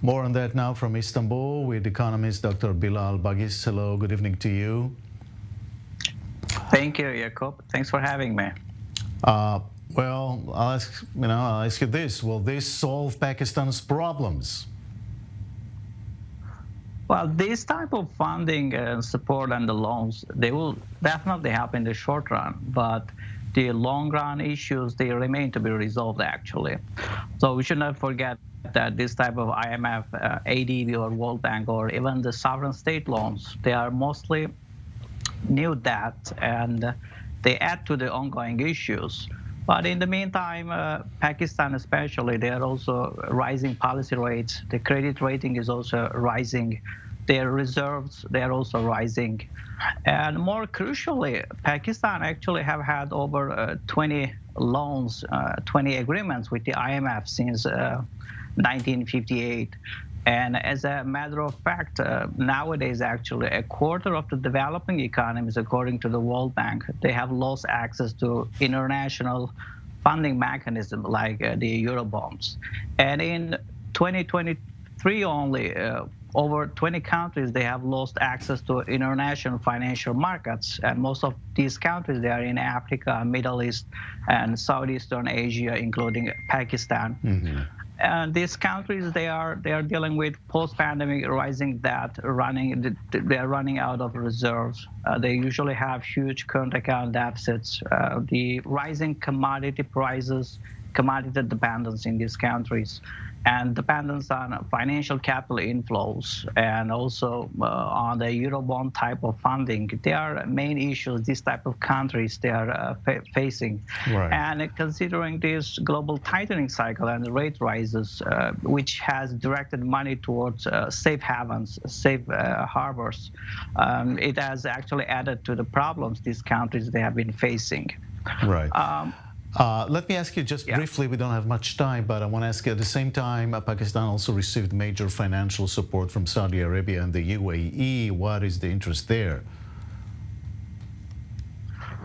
More on that now from Istanbul with economist Dr. Bilal Bagis. Hello, good evening to you. Thank you, Jacob. Thanks for having me. Well, I'll ask you this: will this solve Pakistan's problems? Well, this type of funding and support and the loans, they will definitely help in the short run, but the long run issues, they remain to be resolved actually. So we should not forget that this type of IMF, ADB or World Bank or even the sovereign state loans, they are mostly new debt and they add to the ongoing issues. But in the meantime, Pakistan especially, they are also rising policy rates. The credit rating is also rising. Their reserves, they are also rising. And more crucially, Pakistan actually have had over 20 loans, 20 agreements with the IMF since 1958. And as a matter of fact, nowadays, actually, a quarter of the developing economies, according to the World Bank, they have lost access to international funding mechanisms like the Eurobonds. And in 2023 only, over 20 countries, they have lost access to international financial markets. And most of these countries, they are in Africa, Middle East, and Southeastern Asia, including Pakistan. Mm-hmm. And these countries, they are dealing with post-pandemic rising debt, they are running out of reserves. They usually have huge current account deficits. The rising commodity prices, commodity dependence in these countries, and dependence on financial capital inflows, and also on the Eurobond type of funding. They are main issues these type of countries they are facing. Right. And considering this global tightening cycle and the rate rises, which has directed money towards safe havens, safe harbors, it has actually added to the problems these countries they have been facing. Right. Let me ask you just briefly, we don't have much time, but I want to ask you at the same time, Pakistan also received major financial support from Saudi Arabia and the UAE. What is the interest there?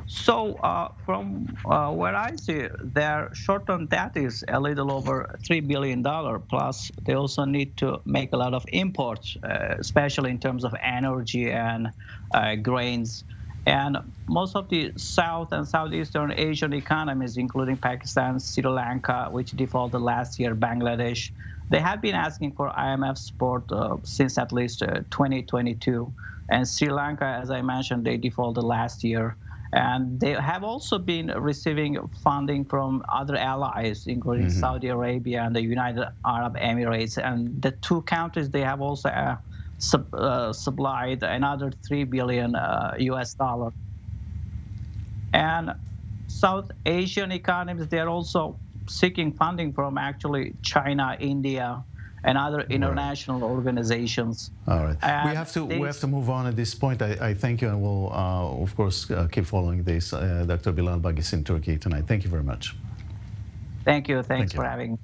So from where I see, their short-term debt is a little over $3 billion, plus they also need to make a lot of imports, especially in terms of energy and grains. And most of the South and Southeastern Asian economies, including Pakistan, Sri Lanka, which defaulted last year, Bangladesh, they have been asking for IMF support since at least 2022. And Sri Lanka, as I mentioned, they defaulted last year. And they have also been receiving funding from other allies, including Saudi Arabia and the United Arab Emirates. And the two countries, they have also supplied another $3 billion US. And South Asian economies, they're also seeking funding from actually China, India, and other international organizations. All right. And we have to move on at this point. I thank you, and we'll of course keep following this. Dr. Bilal Bagis in Turkey tonight. Thank you very much. Thank you. Thanks for having me.